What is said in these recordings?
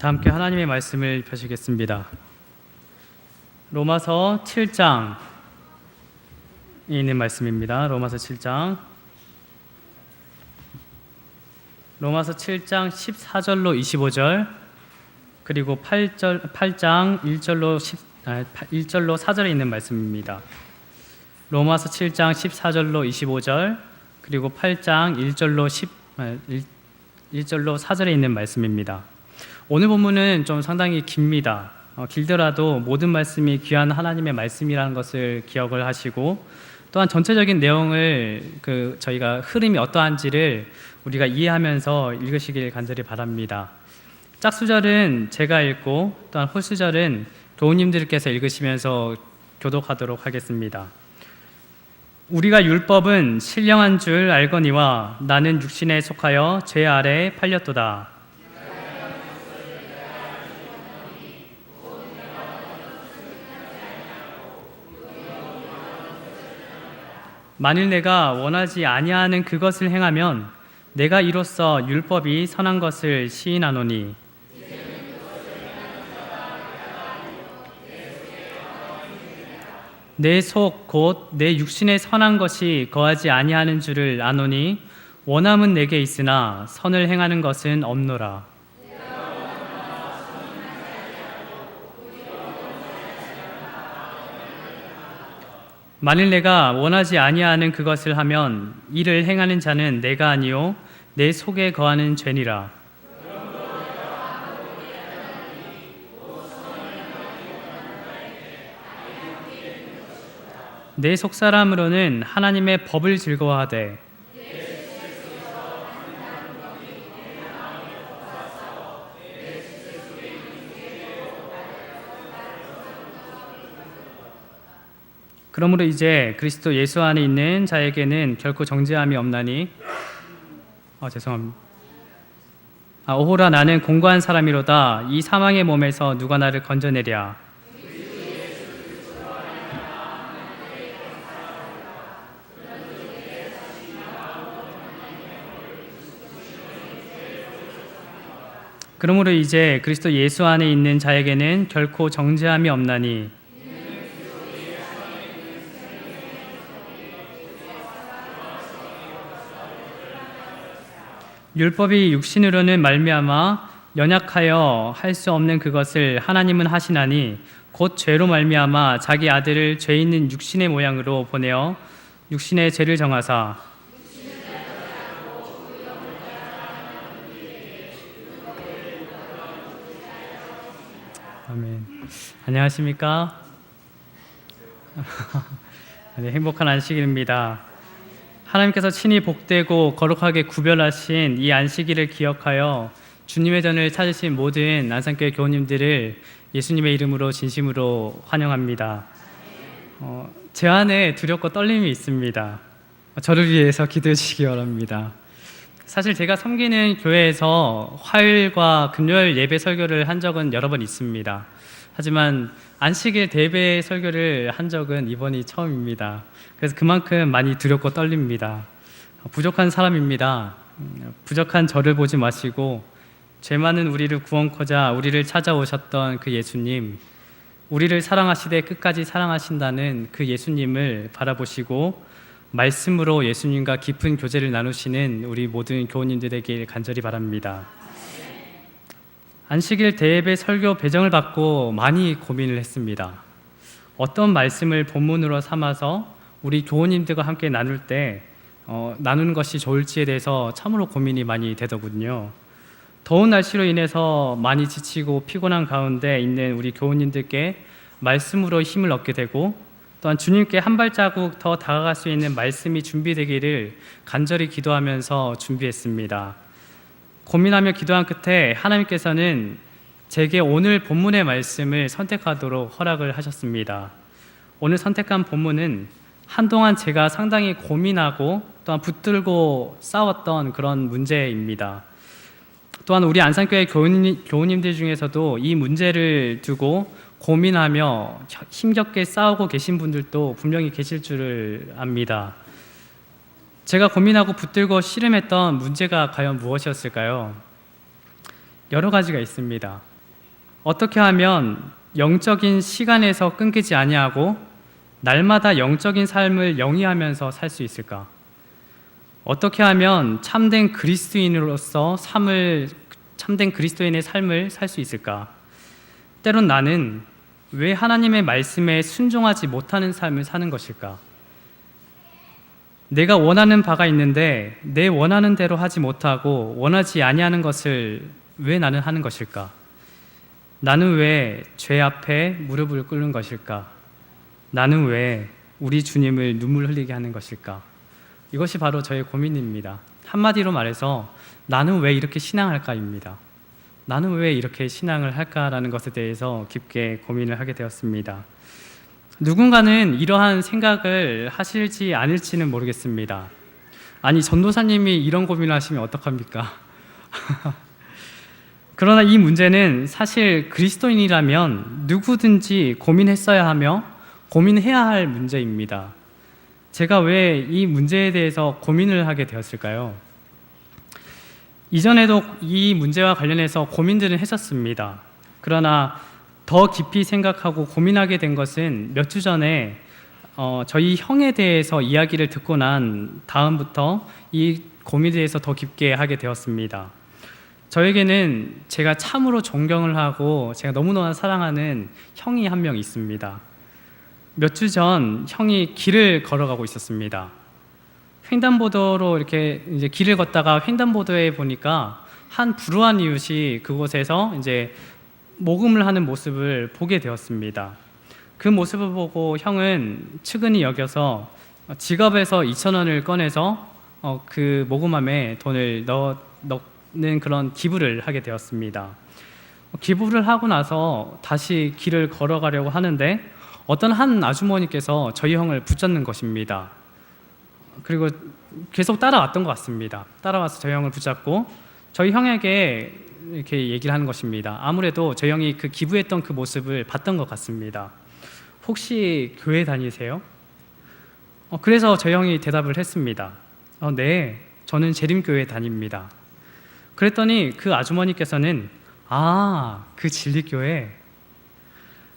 다 함께 하나님의 말씀을 펴시겠습니다. 로마서 7장에 있는 말씀입니다. 로마서 7장 14절로 25절 그리고 8장 1절로 4절에 있는 말씀입니다. 로마서 7장 14절로 25절 그리고 8장 1절로 4절에 있는 말씀입니다. 오늘 본문은 좀 상당히 깁니다. 길더라도 모든 말씀이 귀한 하나님의 말씀이라는 것을 기억을 하시고, 또한 전체적인 내용을 저희가 흐름이 어떠한지를 우리가 이해하면서 읽으시길 간절히 바랍니다. 짝수절은 제가 읽고 또한 홀수절은 교우님들께서 읽으시면서 교독하도록 하겠습니다. 우리가 율법은 신령한 줄 알거니와 나는 육신에 속하여 죄 아래에 팔렸도다. 만일 내가 원하지 아니하는 그것을 행하면 내가 이로써 율법이 선한 것을 시인하노니, 내 속 곧 내 육신에 선한 것이 거하지 아니하는 줄을 아노니 원함은 내게 있으나 선을 행하는 것은 없노라. 만일 내가 원하지 아니하는 그것을 하면 이를 행하는 자는 내가 아니요 내 속에 거하는 죄니라. 내 속사람으로는 하나님의 법을 즐거워하되 그러므로 이제 그리스도 예수 안에 있는 자에게는 결코 정죄함이 없나니 죄송합니다. 오호라 나는 공고한 사람이로다. 이 사망의 몸에서 누가 나를 건져내랴. 그러므로 이제 그리스도 예수 안에 있는 자에게는 결코 정죄함이 없나니 율법이 육신으로는 말미암아 연약하여 할 수 없는 그것을 하나님은 하시나니 곧 죄로 말미암아 자기 아들을 죄 있는 육신의 모양으로 보내어 육신의 죄를 정하사 아멘. 안녕하십니까? 네, 행복한 안식일입니다. 하나님께서 친히 복되고 거룩하게 구별하신 이 안식일을 기억하여 주님의 전을 찾으신 모든 안산교회 교우님들을 예수님의 이름으로 진심으로 환영합니다. 제 안에 두렵고 떨림이 있습니다. 저를 위해서 기도해 주시기 바랍니다. 사실 제가 섬기는 교회에서 화요일과 금요일 예배 설교를 한 적은 여러 번 있습니다. 하지만 안식일 대배 설교를 한 적은 이번이 처음입니다. 그래서 그만큼 많이 두렵고 떨립니다. 부족한 사람입니다. 부족한 저를 보지 마시고 죄 많은 우리를 구원코자 우리를 찾아오셨던 그 예수님, 우리를 사랑하시되 끝까지 사랑하신다는 그 예수님을 바라보시고 말씀으로 예수님과 깊은 교제를 나누시는 우리 모든 교우님들에게 간절히 바랍니다. 안식일 대예배 설교 배정을 받고 많이 고민을 했습니다. 어떤 말씀을 본문으로 삼아서 우리 교우님들과 함께 나눌 때 나누는 것이 좋을지에 대해서 참으로 고민이 많이 되더군요. 더운 날씨로 인해서 많이 지치고 피곤한 가운데 있는 우리 교우님들께 말씀으로 힘을 얻게 되고, 또한 주님께 한 발자국 더 다가갈 수 있는 말씀이 준비되기를 간절히 기도하면서 준비했습니다. 고민하며 기도한 끝에 하나님께서는 제게 오늘 본문의 말씀을 선택하도록 허락을 하셨습니다. 오늘 선택한 본문은 한동안 제가 상당히 고민하고 또한 붙들고 싸웠던 그런 문제입니다. 또한 우리 안산교회 교우님들 중에서도 이 문제를 두고 고민하며 힘겹게 싸우고 계신 분들도 분명히 계실 줄을 압니다. 제가 고민하고 붙들고 씨름했던 문제가 과연 무엇이었을까요? 여러 가지가 있습니다. 어떻게 하면 영적인 시간에서 끊기지 아니하고 날마다 영적인 삶을 영위하면서 살 수 있을까? 어떻게 하면 참된 그리스도인으로서 참된 그리스도인의 삶을 살 수 있을까? 때론 나는 왜 하나님의 말씀에 순종하지 못하는 삶을 사는 것일까? 내가 원하는 바가 있는데 내 원하는 대로 하지 못하고 원하지 아니하는 것을 왜 나는 하는 것일까? 나는 왜 죄 앞에 무릎을 꿇는 것일까? 나는 왜 우리 주님을 눈물 흘리게 하는 것일까? 이것이 바로 저의 고민입니다. 한마디로 말해서 나는 왜 이렇게 신앙할까입니다. 나는 왜 이렇게 신앙을 할까라는 것에 대해서 깊게 고민을 하게 되었습니다. 누군가는 이러한 생각을 하실지 않을지는 모르겠습니다. 아니, 전도사님이 이런 고민을 하시면 어떡합니까? 그러나 이 문제는 사실 그리스도인이라면 누구든지 고민했어야 하며 고민해야 할 문제입니다. 제가 왜 이 문제에 대해서 고민을 하게 되었을까요? 이전에도 이 문제와 관련해서 고민들은 했었습니다. 그러나 더 깊이 생각하고 고민하게 된 것은 몇 주 전에 저희 형에 대해서 이야기를 듣고 난 다음부터 이 고민에 대해서 더 깊게 하게 되었습니다. 저에게는 제가 참으로 존경을 하고 제가 너무너무 사랑하는 형이 한 명 있습니다. 몇 주 전 형이 길을 걸어가고 있었습니다. 횡단보도로 이렇게 이제 길을 걷다가 횡단보도에 보니까 한 불우한 이웃이 그곳에서 이제 모금을 하는 모습을 보게 되었습니다. 그 모습을 보고 형은 측은히 여겨서 지갑에서 2,000원을 꺼내서 그 모금함에 돈을 넣는 그런 기부를 하게 되었습니다. 기부를 하고 나서 다시 길을 걸어가려고 하는데 어떤 한 아주머니께서 저희 형을 붙잡는 것입니다. 그리고 계속 따라왔던 것 같습니다. 따라와서 저희 형을 붙잡고 저희 형에게 이렇게 얘기를 하는 것입니다. 아무래도 저희 형이 그 기부했던 그 모습을 봤던 것 같습니다. 혹시 교회 다니세요? 그래서 저희 형이 대답을 했습니다. 네, 저는 재림교회 다닙니다. 그랬더니 그 아주머니께서는 그 진리교회.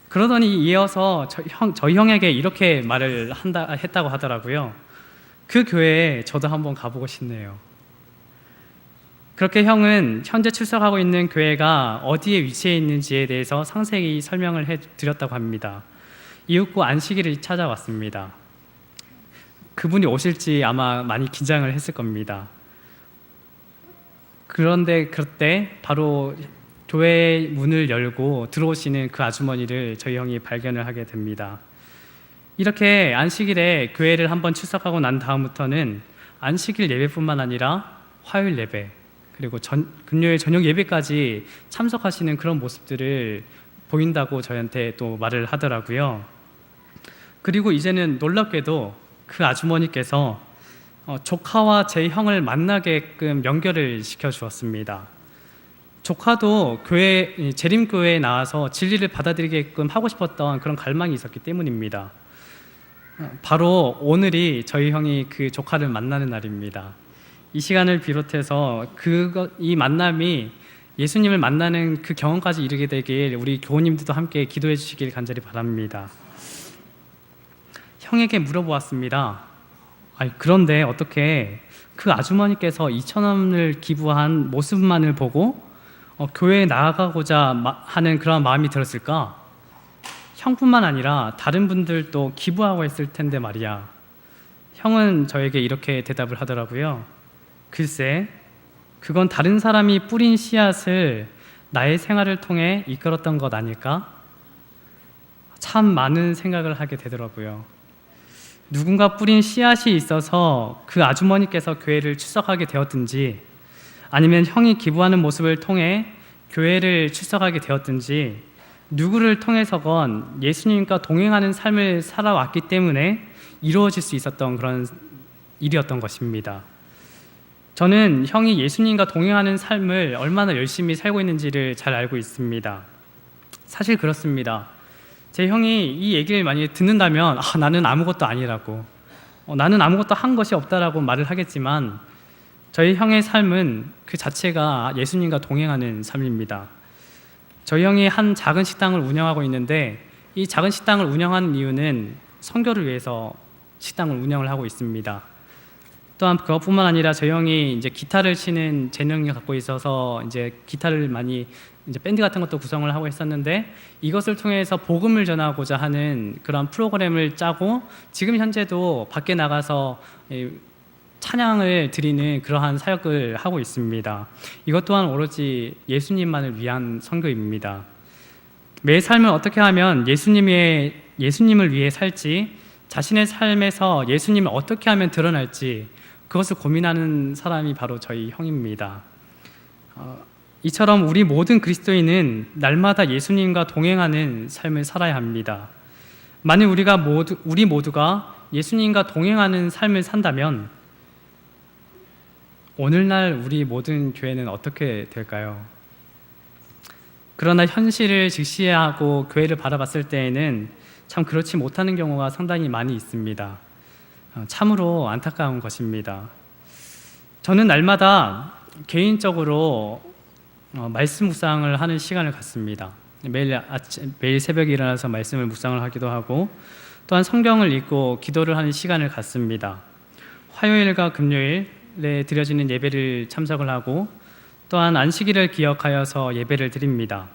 그러더니 이어서 저희 형에게 이렇게 말을 했다고 하더라고요. 그 교회에 저도 한번 가보고 싶네요. 그렇게 형은 현재 출석하고 있는 교회가 어디에 위치해 있는지에 대해서 상세히 설명을 해드렸다고 합니다. 이윽고 안식일을 찾아왔습니다. 그분이 오실지 아마 많이 긴장을 했을 겁니다. 그런데 그때 바로 교회 문을 열고 들어오시는 그 아주머니를 저희 형이 발견을 하게 됩니다. 이렇게 안식일에 교회를 한번 출석하고 난 다음부터는 안식일 예배뿐만 아니라 화요일 예배 그리고 금요일 저녁 예배까지 참석하시는 그런 모습들을 보인다고 저희한테 또 말을 하더라고요. 그리고 이제는 놀랍게도 그 아주머니께서 조카와 제 형을 만나게끔 연결을 시켜주었습니다. 조카도 재림교회에 나와서 진리를 받아들이게끔 하고 싶었던 그런 갈망이 있었기 때문입니다. 바로 오늘이 저희 형이 그 조카를 만나는 날입니다. 이 시간을 비롯해서 이 만남이 예수님을 만나는 그 경험까지 이르게 되길 우리 교우님들도 함께 기도해 주시길 간절히 바랍니다. 형에게 물어보았습니다. 그런데 어떻게 그 아주머니께서 2,000원을 기부한 모습만을 보고 교회에 나아가고자 하는 그런 마음이 들었을까? 형뿐만 아니라 다른 분들도 기부하고 했을 텐데 말이야. 형은 저에게 이렇게 대답을 하더라고요. 글쎄, 그건 다른 사람이 뿌린 씨앗을 나의 생활을 통해 이끌었던 것 아닐까? 참 많은 생각을 하게 되더라고요. 누군가 뿌린 씨앗이 있어서 그 아주머니께서 교회를 출석하게 되었든지 아니면 형이 기부하는 모습을 통해 교회를 출석하게 되었든지 누구를 통해서건 예수님과 동행하는 삶을 살아왔기 때문에 이루어질 수 있었던 그런 일이었던 것입니다. 저는 형이 예수님과 동행하는 삶을 얼마나 열심히 살고 있는지를 잘 알고 있습니다. 사실 그렇습니다. 제 형이 이 얘기를 만약에 듣는다면 나는 아무것도 아니라고 나는 아무것도 한 것이 없다라고 말을 하겠지만 저희 형의 삶은 그 자체가 예수님과 동행하는 삶입니다. 저희 형이 한 작은 식당을 운영하고 있는데 이 작은 식당을 운영하는 이유는 선교를 위해서 식당을 운영을 하고 있습니다. 또한 그것뿐만 아니라 저희 형이 이제 기타를 치는 재능을 갖고 있어서 이제 기타를 많이 이제 밴드 같은 것도 구성을 하고 있었는데 이것을 통해서 복음을 전하고자 하는 그런 프로그램을 짜고 지금 현재도 밖에 나가서 찬양을 드리는 그러한 사역을 하고 있습니다. 이것 또한 오로지 예수님만을 위한 선교입니다. 매 삶을 어떻게 하면 예수님을 위해 살지, 자신의 삶에서 예수님을 어떻게 하면 드러날지 그것을 고민하는 사람이 바로 저희 형입니다. 이처럼 우리 모든 그리스도인은 날마다 예수님과 동행하는 삶을 살아야 합니다. 만일 우리 모두가 예수님과 동행하는 삶을 산다면 오늘날 우리 모든 교회는 어떻게 될까요? 그러나 현실을 직시하고 교회를 바라봤을 때에는 참 그렇지 못하는 경우가 상당히 많이 있습니다. 참으로 안타까운 것입니다. 저는 날마다 개인적으로 말씀 묵상을 하는 시간을 갖습니다. 매일 새벽에 일어나서 말씀을 묵상을 하기도 하고 또한 성경을 읽고 기도를 하는 시간을 갖습니다. 화요일과 금요일에 드려지는 예배를 참석을 하고 또한 안식일을 기억하여서 예배를 드립니다.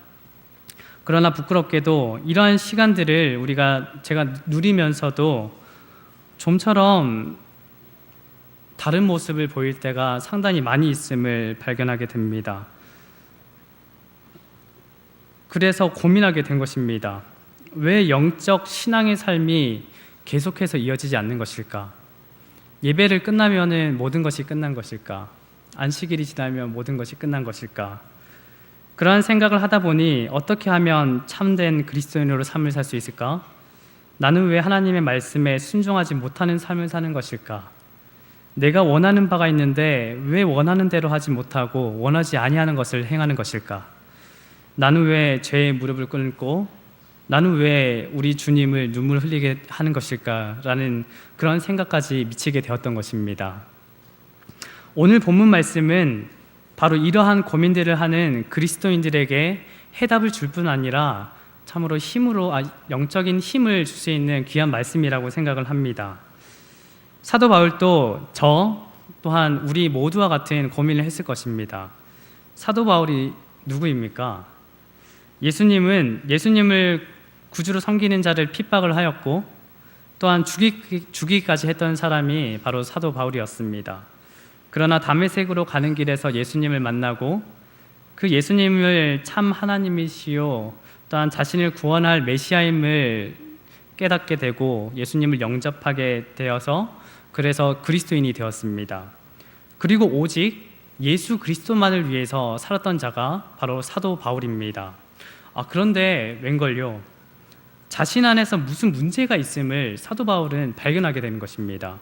그러나 부끄럽게도 이러한 시간들을 제가 누리면서도 좀처럼 다른 모습을 보일 때가 상당히 많이 있음을 발견하게 됩니다. 그래서 고민하게 된 것입니다. 왜 영적 신앙의 삶이 계속해서 이어지지 않는 것일까? 예배를 끝나면 모든 것이 끝난 것일까? 안식일이 지나면 모든 것이 끝난 것일까? 그러한 생각을 하다 보니 어떻게 하면 참된 그리스도인으로 삶을 살 수 있을까? 나는 왜 하나님의 말씀에 순종하지 못하는 삶을 사는 것일까? 내가 원하는 바가 있는데 왜 원하는 대로 하지 못하고 원하지 아니하는 것을 행하는 것일까? 나는 왜 죄의 무릎을 꿇고 나는 왜 우리 주님을 눈물 흘리게 하는 것일까? 라는 그런 생각까지 미치게 되었던 것입니다. 오늘 본문 말씀은 바로 이러한 고민들을 하는 그리스도인들에게 해답을 줄 뿐 아니라 참으로 영적인 힘을 줄 수 있는 귀한 말씀이라고 생각을 합니다. 사도 바울도 또한 우리 모두와 같은 고민을 했을 것입니다. 사도 바울이 누구입니까? 예수님을 구주로 섬기는 자를 핍박을 하였고 또한 죽이기까지 했던 사람이 바로 사도 바울이었습니다. 그러나 다메섹으로 가는 길에서 예수님을 만나고 그 예수님을 참 하나님이시요 또한 자신을 구원할 메시아임을 깨닫게 되고 예수님을 영접하게 되어서 그래서 그리스도인이 되었습니다. 그리고 오직 예수 그리스도만을 위해서 살았던 자가 바로 사도 바울입니다. 그런데 웬걸요? 자신 안에서 무슨 문제가 있음을 사도 바울은 발견하게 되는 것입니다.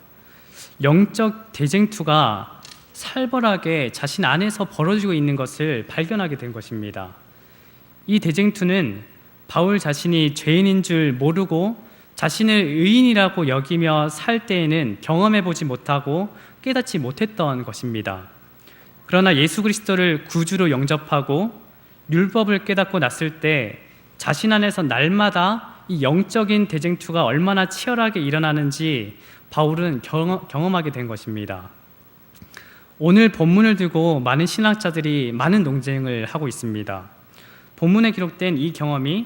영적 대쟁투가 살벌하게 자신 안에서 벌어지고 있는 것을 발견하게 된 것입니다. 이 대쟁투는 바울 자신이 죄인인 줄 모르고 자신을 의인이라고 여기며 살 때에는 경험해보지 못하고 깨닫지 못했던 것입니다. 그러나 예수 그리스도를 구주로 영접하고 율법을 깨닫고 났을 때 자신 안에서 날마다 이 영적인 대쟁투가 얼마나 치열하게 일어나는지 바울은 경험하게 된 것입니다. 오늘 본문을 두고 많은 신학자들이 많은 논쟁을 하고 있습니다. 본문에 기록된 이 경험이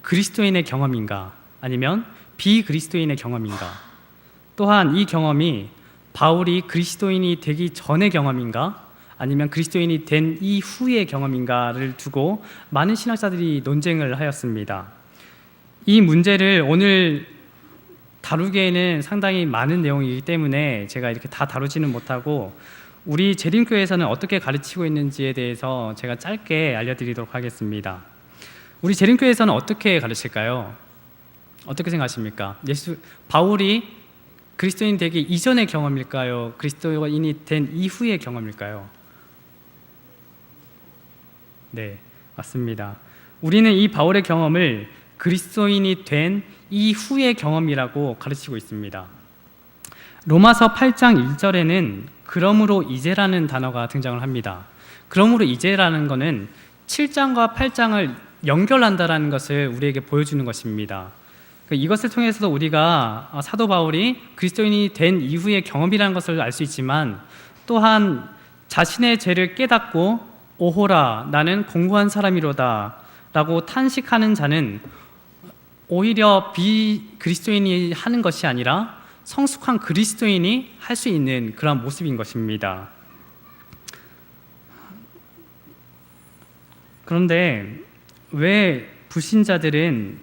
그리스도인의 경험인가 아니면 비그리스도인의 경험인가? 또한 이 경험이 바울이 그리스도인이 되기 전의 경험인가? 아니면 그리스도인이 된 이후의 경험인가를 두고 많은 신학자들이 논쟁을 하였습니다. 이 문제를 오늘 다루기에는 상당히 많은 내용이기 때문에 제가 이렇게 다 다루지는 못하고 우리 재림교회에서는 어떻게 가르치고 있는지에 대해서 제가 짧게 알려드리도록 하겠습니다. 우리 재림교회에서는 어떻게 가르칠까요? 어떻게 생각하십니까? 바울이 그리스도인 되기 이전의 경험일까요? 그리스도인이 된 이후의 경험일까요? 네, 맞습니다. 우리는 이 바울의 경험을 그리스도인이 된 이후의 경험이라고 가르치고 있습니다. 로마서 8장 1절에는 그러므로 이제라는 단어가 등장을 합니다. 그러므로 이제라는 것은 7장과 8장을 연결한다라는 것을 우리에게 보여주는 것입니다. 이것을 통해서도 우리가 사도 바울이 그리스도인이 된 이후의 경험이라는 것을 알 수 있지만, 또한 자신의 죄를 깨닫고 오호라 나는 공고한 사람이로다 라고 탄식하는 자는 오히려 비그리스도인이 하는 것이 아니라 성숙한 그리스도인이 할 수 있는 그런 모습인 것입니다. 그런데 왜 불신자들이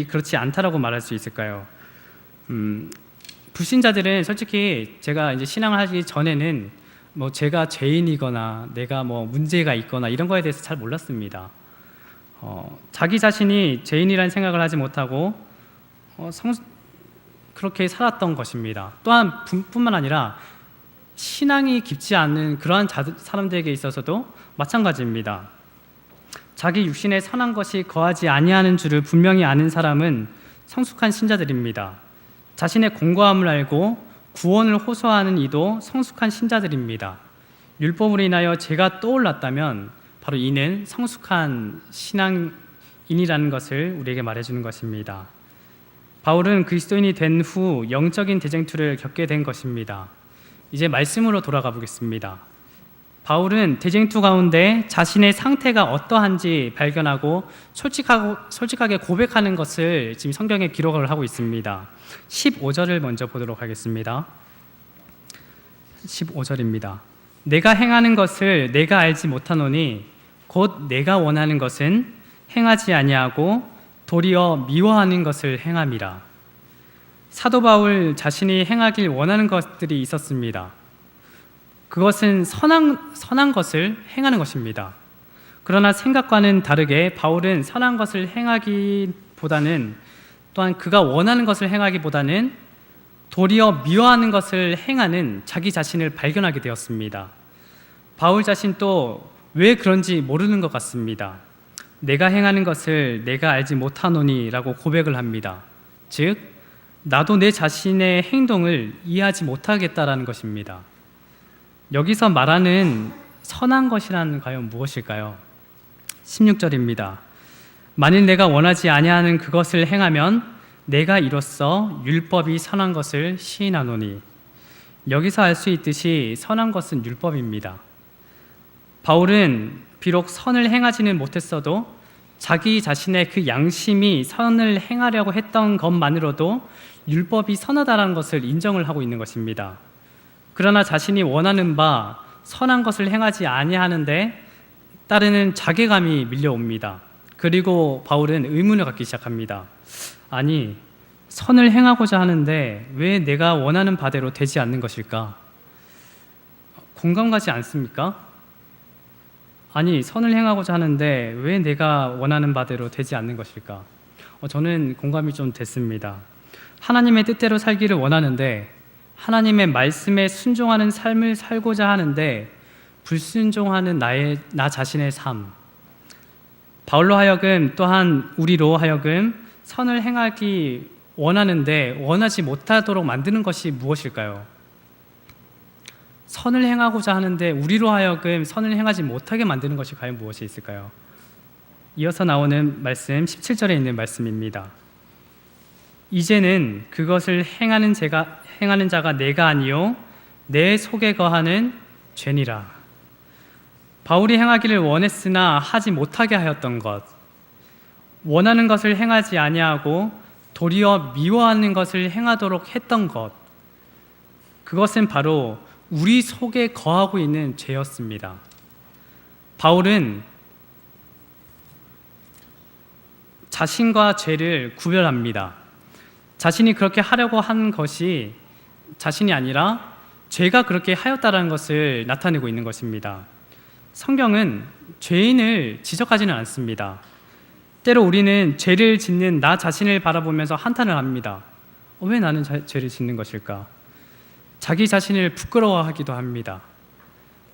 그렇지 않다라고 말할 수 있을까요? 불신자들은 솔직히 제가 이제 신앙을 하기 전에는 제가 죄인이거나 내가 문제가 있거나 이런 거에 대해서 잘 몰랐습니다. 자기 자신이 죄인이라는 생각을 하지 못하고 그렇게 살았던 것입니다. 또한 뿐만 아니라 신앙이 깊지 않은 그러한 사람들에게 있어서도 마찬가지입니다. 자기 육신에 선한 것이 거하지 아니하는 줄을 분명히 아는 사람은 성숙한 신자들입니다. 자신의 공고함을 알고 구원을 호소하는 이도 성숙한 신자들입니다. 율법으로 인하여 죄가 떠올랐다면 바로 이는 성숙한 신앙인이라는 것을 우리에게 말해주는 것입니다. 바울은 그리스도인이 된 후 영적인 대쟁투를 겪게 된 것입니다. 이제 말씀으로 돌아가 보겠습니다. 바울은 대쟁투 가운데 자신의 상태가 어떠한지 발견하고 솔직하게 고백하는 것을 지금 성경에 기록을 하고 있습니다. 15절을 먼저 보도록 하겠습니다. 15절입니다. 내가 행하는 것을 내가 알지 못하노니 곧 내가 원하는 것은 행하지 아니하고 도리어 미워하는 것을 행함이라. 사도 바울 자신이 행하길 원하는 것들이 있었습니다. 그것은 선한 것을 행하는 것입니다. 그러나 생각과는 다르게 바울은 선한 것을 행하기보다는, 또한 그가 원하는 것을 행하기보다는 도리어 미워하는 것을 행하는 자기 자신을 발견하게 되었습니다. 바울 자신도 왜 그런지 모르는 것 같습니다. 내가 행하는 것을 내가 알지 못하노니 라고 고백을 합니다. 즉, 나도 내 자신의 행동을 이해하지 못하겠다라는 것입니다. 여기서 말하는 선한 것이란 과연 무엇일까요? 16절입니다. 만일 내가 원하지 아니하는 그것을 행하면 내가 이로써 율법이 선한 것을 시인하노니. 여기서 알 수 있듯이 선한 것은 율법입니다. 바울은 비록 선을 행하지는 못했어도 자기 자신의 그 양심이 선을 행하려고 했던 것만으로도 율법이 선하다는 것을 인정을 하고 있는 것입니다. 그러나 자신이 원하는 바 선한 것을 행하지 아니하는데 따르는 자괴감이 밀려옵니다. 그리고 바울은 의문을 갖기 시작합니다. 아니, 선을 행하고자 하는데 왜 내가 원하는 바대로 되지 않는 것일까? 공감 가지 않습니까? 아니, 선을 행하고자 하는데 왜 내가 원하는 바대로 되지 않는 것일까? 저는 공감이 좀 됐습니다. 하나님의 뜻대로 살기를 원하는데, 하나님의 말씀에 순종하는 삶을 살고자 하는데 불순종하는 나 자신의 삶. 바울로 하여금, 또한 우리로 하여금 선을 행하기 원하는데 원하지 못하도록 만드는 것이 무엇일까요? 선을 행하고자 하는데 우리로 하여금 선을 행하지 못하게 만드는 것이 과연 무엇이 있을까요? 이어서 나오는 말씀 17절에 있는 말씀입니다. 이제는 그것을 행하는 자가 내가 아니요 내 속에 거하는 죄니라. 바울이 행하기를 원했으나 하지 못하게 하였던 것, 원하는 것을 행하지 아니하고 도리어 미워하는 것을 행하도록 했던 것, 그것은 바로 우리 속에 거하고 있는 죄였습니다. 바울은 자신과 죄를 구별합니다. 자신이 그렇게 하려고 한 것이 자신이 아니라 죄가 그렇게 하였다는 것을 나타내고 있는 것입니다. 성경은 죄인을 지적하지는 않습니다. 때로 우리는 죄를 짓는 나 자신을 바라보면서 한탄을 합니다. 왜 나는 죄를 짓는 것일까? 자기 자신을 부끄러워하기도 합니다.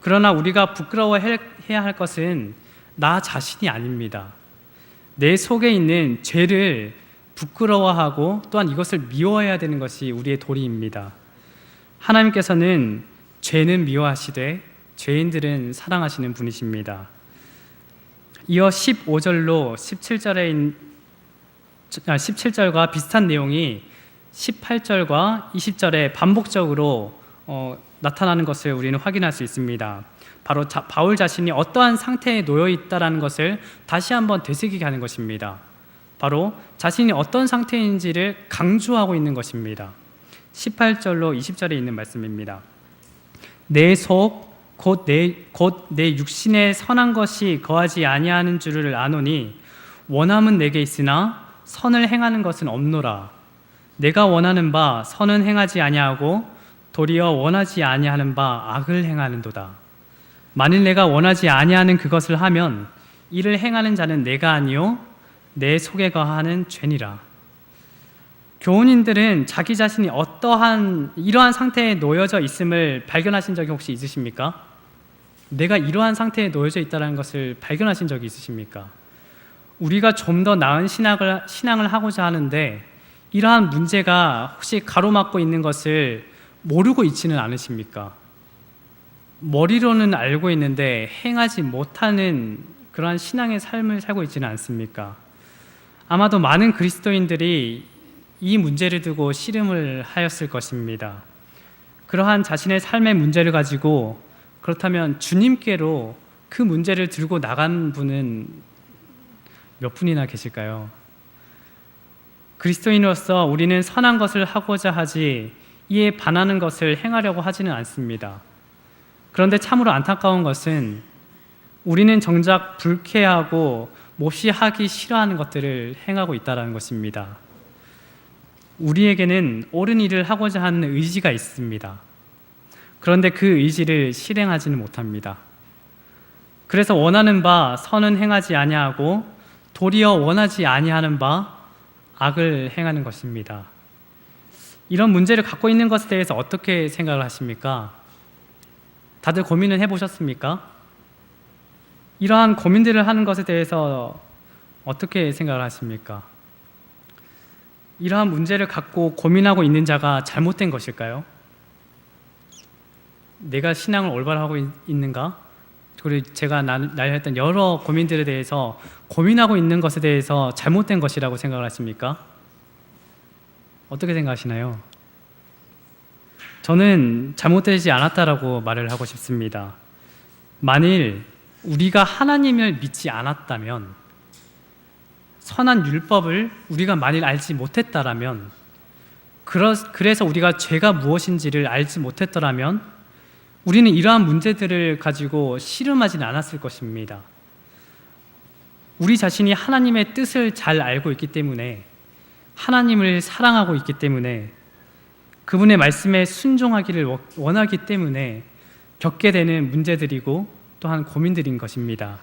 그러나 우리가 부끄러워해야 할 것은 나 자신이 아닙니다. 내 속에 있는 죄를 부끄러워하고 또한 이것을 미워해야 되는 것이 우리의 도리입니다. 하나님께서는 죄는 미워하시되 죄인들은 사랑하시는 분이십니다. 이어 15절로 17절과 비슷한 내용이 18절과 20절에 반복적으로 나타나는 것을 우리는 확인할 수 있습니다. 바로 바울 자신이 어떠한 상태에 놓여 있다는 것을 다시 한번 되새기게 하는 것입니다. 바로 자신이 어떤 상태인지를 강조하고 있는 것입니다. 18절로 20절에 있는 말씀입니다. 내 속 곧 내 육신에 선한 것이 거하지 아니하는 줄을 아노니 원함은 내게 있으나 선을 행하는 것은 없노라. 내가 원하는 바 선은 행하지 아니하고 도리어 원하지 아니하는 바 악을 행하는도다. 만일 내가 원하지 아니하는 그것을 하면 이를 행하는 자는 내가 아니요 내 속에 거하는 죄니라. 교훈인들은 자기 자신이 이러한 상태에 놓여져 있음을 발견하신 적이 혹시 있으십니까? 내가 이러한 상태에 놓여져 있다는 것을 발견하신 적이 있으십니까? 우리가 좀 더 나은 신앙을 하고자 하는데 이러한 문제가 혹시 가로막고 있는 것을 모르고 있지는 않으십니까? 머리로는 알고 있는데 행하지 못하는 그러한 신앙의 삶을 살고 있지는 않습니까? 아마도 많은 그리스도인들이 이 문제를 두고 씨름을 하였을 것입니다. 그러한 자신의 삶의 문제를 가지고 그렇다면 주님께로 그 문제를 들고 나간 분은 몇 분이나 계실까요? 그리스도인으로서 우리는 선한 것을 하고자 하지 이에 반하는 것을 행하려고 하지는 않습니다. 그런데 참으로 안타까운 것은 우리는 정작 불쾌하고 몹시 하기 싫어하는 것들을 행하고 있다는 것입니다. 우리에게는 옳은 일을 하고자 하는 의지가 있습니다. 그런데 그 의지를 실행하지는 못합니다. 그래서 원하는 바 선은 행하지 아니하고 도리어 원하지 아니하는 바 악을 행하는 것입니다. 이런 문제를 갖고 있는 것에 대해서 어떻게 생각을 하십니까? 다들 고민을 해보셨습니까? 이러한 고민들을 하는 것에 대해서 어떻게 생각을 하십니까? 이러한 문제를 갖고 고민하고 있는 자가 잘못된 것일까요? 내가 신앙을 올바로 하고 있는가? 그리고 제가 나의 했던 여러 고민들에 대해서 고민하고 있는 것에 대해서 잘못된 것이라고 생각을 하십니까? 어떻게 생각하시나요? 저는 잘못되지 않았다라고 말을 하고 싶습니다. 만일 우리가 하나님을 믿지 않았다면, 선한 율법을 우리가 만일 알지 못했다라면, 그래서 우리가 죄가 무엇인지를 알지 못했더라면 우리는 이러한 문제들을 가지고 씨름하지는 않았을 것입니다. 우리 자신이 하나님의 뜻을 잘 알고 있기 때문에, 하나님을 사랑하고 있기 때문에, 그분의 말씀에 순종하기를 원하기 때문에 겪게 되는 문제들이고 또한 고민들인 것입니다.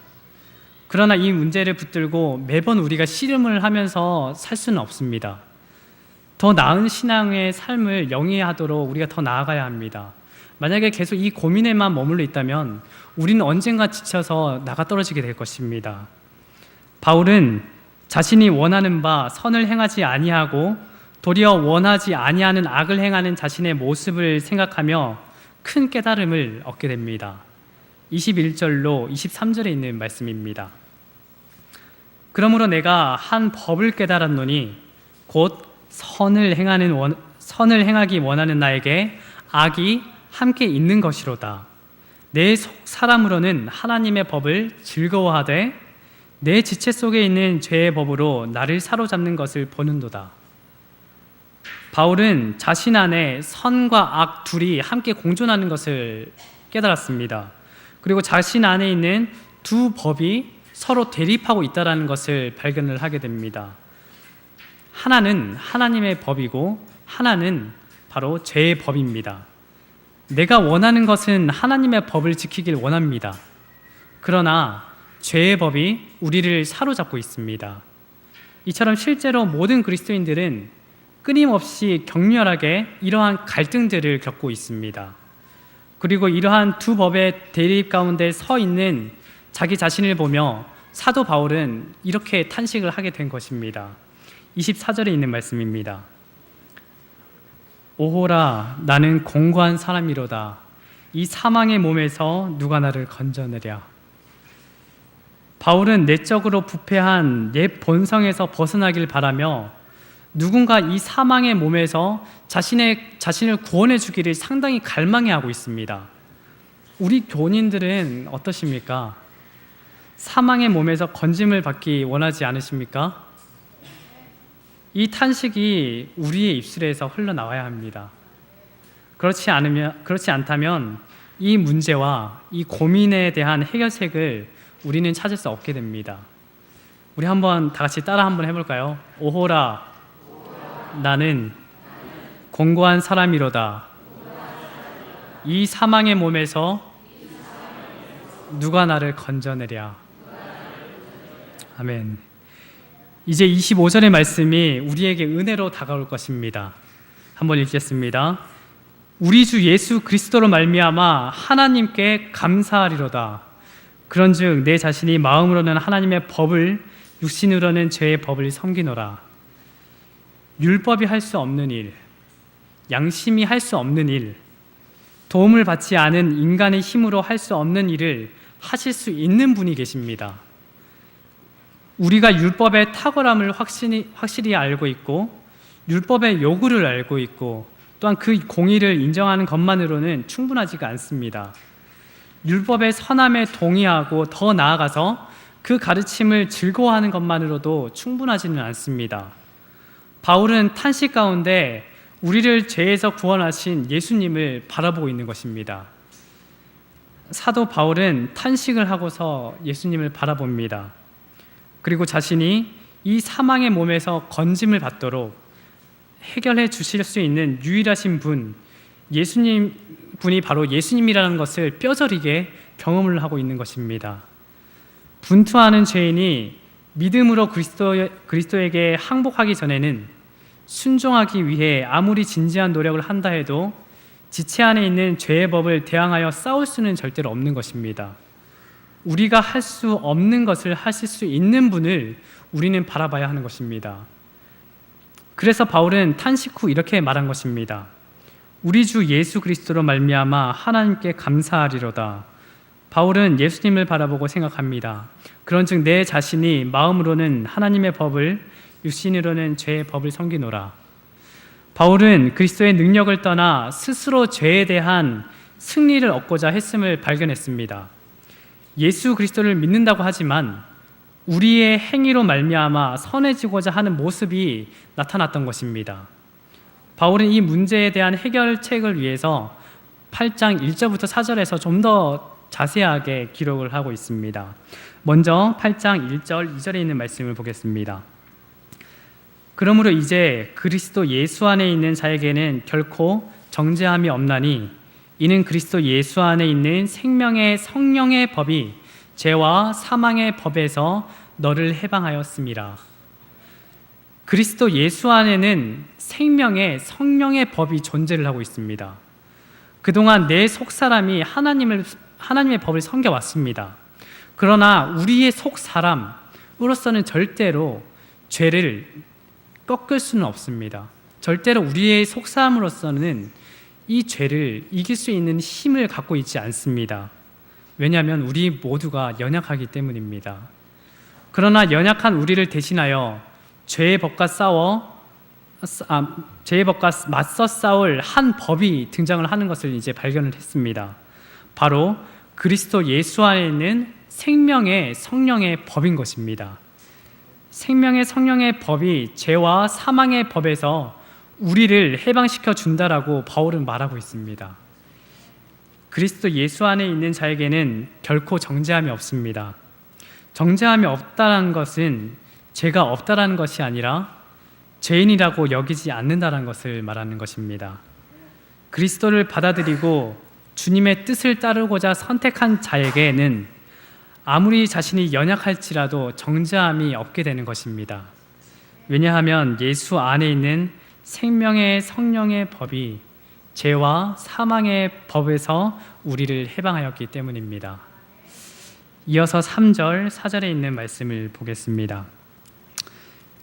그러나 이 문제를 붙들고 매번 우리가 씨름을 하면서 살 수는 없습니다. 더 나은 신앙의 삶을 영위하도록 우리가 더 나아가야 합니다. 만약에 계속 이 고민에만 머물러 있다면 우리는 언젠가 지쳐서 나가 떨어지게 될 것입니다. 바울은 자신이 원하는 바 선을 행하지 아니하고 도리어 원하지 아니하는 악을 행하는 자신의 모습을 생각하며 큰 깨달음을 얻게 됩니다. 21절로 23절에 있는 말씀입니다. 그러므로 내가 한 법을 깨달았노니 곧 선을 행하기 원하는 나에게 악이 함께 있는 것이로다. 내 속 사람으로는 하나님의 법을 즐거워하되 내 지체 속에 있는 죄의 법으로 나를 사로잡는 것을 보는도다. 바울은 자신 안에 선과 악 둘이 함께 공존하는 것을 깨달았습니다. 그리고 자신 안에 있는 두 법이 서로 대립하고 있다는 것을 발견을 하게 됩니다. 하나는 하나님의 법이고 하나는 바로 죄의 법입니다. 내가 원하는 것은 하나님의 법을 지키길 원합니다. 그러나 죄의 법이 우리를 사로잡고 있습니다. 이처럼 실제로 모든 그리스도인들은 끊임없이 격렬하게 이러한 갈등들을 겪고 있습니다. 그리고 이러한 두 법의 대립 가운데 서 있는 자기 자신을 보며 사도 바울은 이렇게 탄식을 하게 된 것입니다. 24절에 있는 말씀입니다. 오호라, 나는 공고한 사람이로다. 이 사망의 몸에서 누가 나를 건져내랴. 바울은 내적으로 부패한 옛 본성에서 벗어나길 바라며 누군가 이 사망의 몸에서 자신을 구원해 주기를 상당히 갈망해하고 있습니다. 우리 교인들은 어떠십니까? 사망의 몸에서 건짐을 받기 원하지 않으십니까? 이 탄식이 우리의 입술에서 흘러나와야 합니다. 그렇지 않다면 이 문제와 이 고민에 대한 해결책을 우리는 찾을 수 없게 됩니다. 우리 한번 다 같이 따라 한번 해볼까요? 오호라, 나는 공고한 사람이로다. 이 사망의 몸에서 누가 나를 건져내랴. 아멘. 이제 25절의 말씀이 우리에게 은혜로 다가올 것입니다. 한번 읽겠습니다. 우리 주 예수 그리스도로 말미암아 하나님께 감사하리로다. 그런즉 내 자신이 마음으로는 하나님의 법을, 육신으로는 죄의 법을 섬기노라. 율법이 할 수 없는 일, 양심이 할 수 없는 일, 도움을 받지 않은 인간의 힘으로 할 수 없는 일을 하실 수 있는 분이 계십니다. 우리가 율법의 탁월함을 확실히 알고 있고 율법의 요구를 알고 있고 또한 그 공의를 인정하는 것만으로는 충분하지가 않습니다. 율법의 선함에 동의하고 더 나아가서 그 가르침을 즐거워하는 것만으로도 충분하지는 않습니다. 바울은 탄식 가운데 우리를 죄에서 구원하신 예수님을 바라보고 있는 것입니다. 사도 바울은 탄식을 하고서 예수님을 바라봅니다. 그리고 자신이 이 사망의 몸에서 건짐을 받도록 해결해 주실 수 있는 유일하신 분, 예수님 분이 바로 예수님이라는 것을 뼈저리게 경험을 하고 있는 것입니다. 분투하는 죄인이 믿음으로 그리스도에게 항복하기 전에는 순종하기 위해 아무리 진지한 노력을 한다 해도 지체 안에 있는 죄의 법을 대항하여 싸울 수는 절대로 없는 것입니다. 우리가 할 수 없는 것을 하실 수 있는 분을 우리는 바라봐야 하는 것입니다. 그래서 바울은 탄식 후 이렇게 말한 것입니다. 우리 주 예수 그리스도로 말미암아 하나님께 감사하리로다. 바울은 예수님을 바라보고 생각합니다. 그런즉 내 자신이 마음으로는 하나님의 법을, 육신으로는 죄의 법을 섬기노라. 바울은 그리스도의 능력을 떠나 스스로 죄에 대한 승리를 얻고자 했음을 발견했습니다. 예수 그리스도를 믿는다고 하지만 우리의 행위로 말미암아 선해지고자 하는 모습이 나타났던 것입니다. 바울은 이 문제에 대한 해결책을 위해서 8장 1절부터 4절에서 좀 더 자세하게 기록을 하고 있습니다. 먼저 8장 1절, 2절에 있는 말씀을 보겠습니다. 그러므로 이제 그리스도 예수 안에 있는 자에게는 결코 정죄함이 없나니 이는 그리스도 예수 안에 있는 생명의 성령의 법이 죄와 사망의 법에서 너를 해방하였음이라. 그리스도 예수 안에는 생명의 성령의 법이 존재를 하고 있습니다. 그동안 내 속사람이 하나님의 법을 섬겨왔습니다. 그러나 우리의 속사람으로서는 절대로 죄를 꺾을 수는 없습니다. 절대로 우리의 속사람으로서는 이 죄를 이길 수 있는 힘을 갖고 있지 않습니다. 왜냐하면 우리 모두가 연약하기 때문입니다. 그러나 연약한 우리를 대신하여 죄의 법과 맞서 싸울 한 법이 등장을 하는 것을 이제 발견을 했습니다. 바로 그리스도 예수 안에 있는 생명의 성령의 법인 것입니다. 생명의 성령의 법이 죄와 사망의 법에서 우리를 해방시켜 준다라고 바울은 말하고 있습니다. 그리스도 예수 안에 있는 자에게는 결코 정죄함이 없습니다. 정죄함이 없다는 것은 죄가 없다라는 것이 아니라 죄인이라고 여기지 않는다는 것을 말하는 것입니다. 그리스도를 받아들이고 주님의 뜻을 따르고자 선택한 자에게는 아무리 자신이 연약할지라도 정죄함이 없게 되는 것입니다. 왜냐하면 예수 안에 있는 생명의 성령의 법이 죄와 사망의 법에서 우리를 해방하였기 때문입니다. 이어서 3절, 4절에 있는 말씀을 보겠습니다.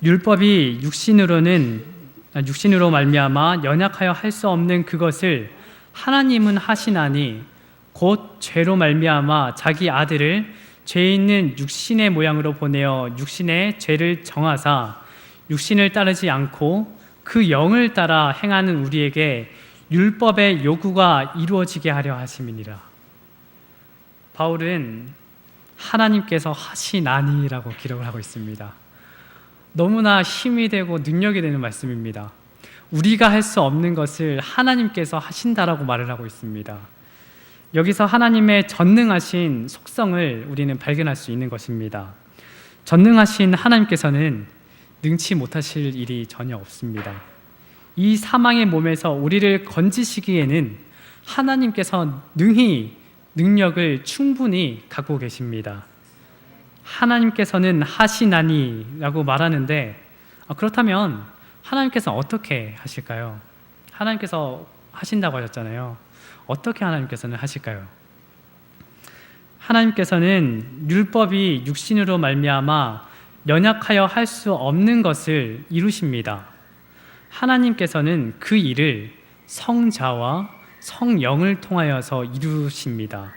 율법이 육신으로 말미암아 연약하여 할 수 없는 그것을 하나님은 하시나니 곧 죄로 말미암아 자기 아들을 죄 있는 육신의 모양으로 보내어 육신의 죄를 정하사 육신을 따르지 않고 그 영을 따라 행하는 우리에게 율법의 요구가 이루어지게 하려 하심이니라. 바울은 하나님께서 하시나니라고 기록을 하고 있습니다. 너무나 힘이 되고 능력이 되는 말씀입니다. 우리가 할 수 없는 것을 하나님께서 하신다라고 말을 하고 있습니다. 여기서 하나님의 전능하신 속성을 우리는 발견할 수 있는 것입니다. 전능하신 하나님께서는 능치 못하실 일이 전혀 없습니다. 이 사망의 몸에서 우리를 건지시기에는 하나님께서 능히 능력을 충분히 갖고 계십니다. 하나님께서는 하시나니라고 말하는데 그렇다면 하나님께서 어떻게 하실까요? 하나님께서 하신다고 하셨잖아요. 어떻게 하나님께서는 하실까요? 하나님께서는 율법이 육신으로 말미암아 연약하여 할 수 없는 것을 이루십니다. 하나님께서는 그 일을 성자와 성령을 통하여서 이루십니다.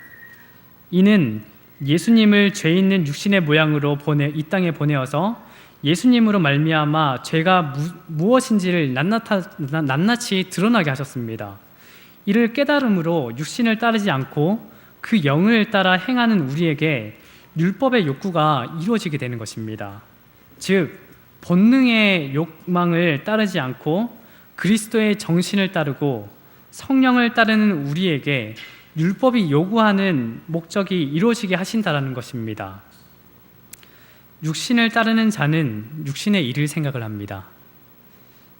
이는 예수님을 죄 있는 육신의 모양으로 이 땅에 보내어서 예수님으로 말미암아 죄가 무엇인지를 낱낱이 드러나게 하셨습니다. 이를 깨달음으로 육신을 따르지 않고 그 영을 따라 행하는 우리에게 율법의 욕구가 이루어지게 되는 것입니다. 즉 본능의 욕망을 따르지 않고 그리스도의 정신을 따르고 성령을 따르는 우리에게 율법이 요구하는 목적이 이루어지게 하신다라는 것입니다. 육신을 따르는 자는 육신의 일을 생각을 합니다.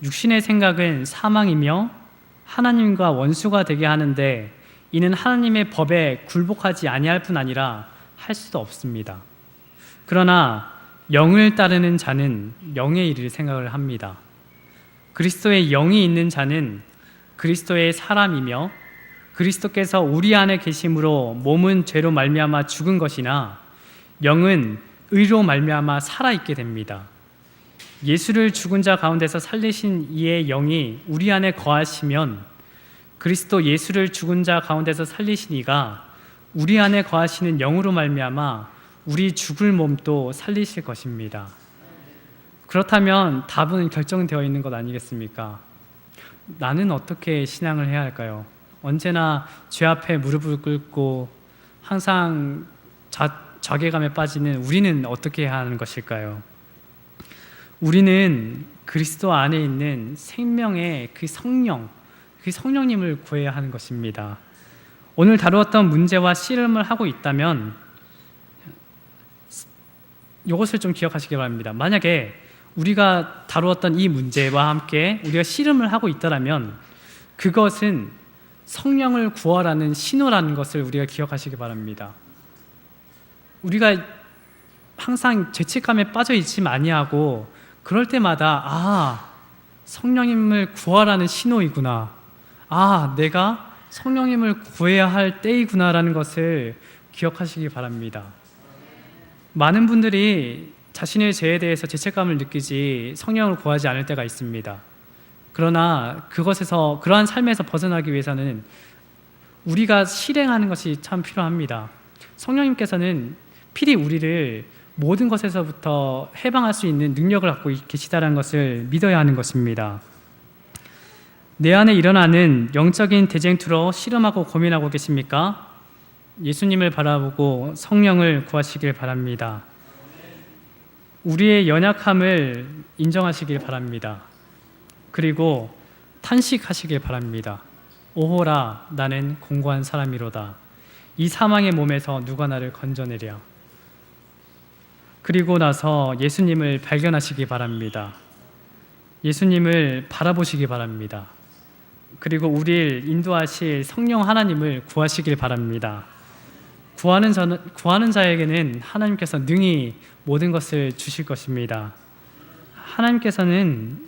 육신의 생각은 사망이며 하나님과 원수가 되게 하는데 이는 하나님의 법에 굴복하지 아니할 뿐 아니라 할 수도 없습니다. 그러나 영을 따르는 자는 영의 일을 생각을 합니다. 그리스도의 영이 있는 자는 그리스도의 사람이며 그리스도께서 우리 안에 계심으로 몸은 죄로 말미암아 죽은 것이나 영은 의로 말미암아 살아있게 됩니다. 예수를 죽은 자 가운데서 살리신 이의 영이 우리 안에 거하시면 그리스도 예수를 죽은 자 가운데서 살리신 이가 우리 안에 거하시는 영으로 말미암아 우리 죽을 몸도 살리실 것입니다. 그렇다면 답은 결정되어 있는 것 아니겠습니까? 나는 어떻게 신앙을 해야 할까요? 언제나 죄 앞에 무릎을 꿇고 항상 자괴감에 빠지는 우리는 어떻게 해야 하는 것일까요? 우리는 그리스도 안에 있는 생명의 그 성령님을 구해야 하는 것입니다. 오늘 다루었던 문제와 씨름을 하고 있다면 이것을 좀 기억하시기 바랍니다. 만약에 우리가 다루었던 이 문제와 함께 우리가 씨름을 하고 있다면 그것은 성령을 구하라는 신호라는 것을 우리가 기억하시기 바랍니다. 우리가 항상 죄책감에 빠져 있지 아니하고 그럴 때마다 성령님을 구하라는 신호이구나. 내가 성령님을 구해야 할 때이구나라는 것을 기억하시기 바랍니다. 많은 분들이 자신의 죄에 대해서 죄책감을 느끼지 성령을 구하지 않을 때가 있습니다. 그러나 그러한 삶에서 벗어나기 위해서는 우리가 실행하는 것이 참 필요합니다. 성령님께서는 필히 우리를 모든 것에서부터 해방할 수 있는 능력을 갖고 계시다는 것을 믿어야 하는 것입니다. 내 안에 일어나는 영적인 대쟁투로 씨름하고 고민하고 계십니까? 예수님을 바라보고 성령을 구하시길 바랍니다. 우리의 연약함을 인정하시길 바랍니다. 그리고 탄식하시길 바랍니다. 오호라, 나는 공고한 사람이로다. 이 사망의 몸에서 누가 나를 건져내랴. 그리고 나서 예수님을 발견하시기 바랍니다. 예수님을 바라보시기 바랍니다. 그리고 우리를 인도하실 성령 하나님을 구하시길 바랍니다. 구하는 자에게는 하나님께서 능히 모든 것을 주실 것입니다. 하나님께서는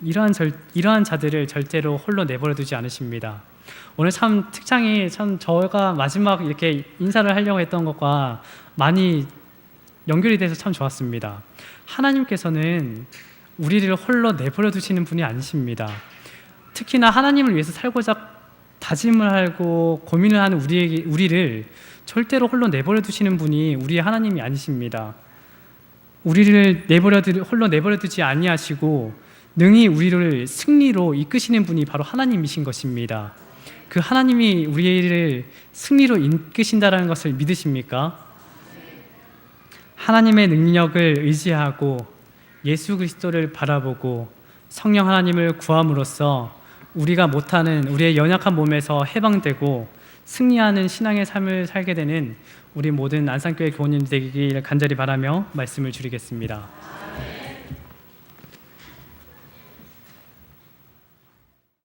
이러한 자들을 절대로 홀로 내버려 두지 않으십니다. 오늘 참 특장이 저가 마지막 이렇게 인사를 하려고 했던 것과 많이 연결이 돼서 참 좋았습니다. 하나님께서는 우리를 홀로 내버려 두시는 분이 아니십니다. 특히나 하나님을 위해서 살고자 다짐을 하고 고민을 하는 우리를 절대로 홀로 내버려 두시는 분이 우리의 하나님이 아니십니다. 우리를 홀로 내버려 두지 아니하시고 능히 우리를 승리로 이끄시는 분이 바로 하나님이신 것입니다. 그 하나님이 우리를 승리로 이끄신다는 것을 믿으십니까? 하나님의 능력을 의지하고 예수 그리스도를 바라보고 성령 하나님을 구함으로써 우리가 못하는 우리의 연약한 몸에서 해방되고 승리하는 신앙의 삶을 살게 되는 우리 모든 안산교회 교우님 되기를 간절히 바라며 말씀을 줄이겠습니다.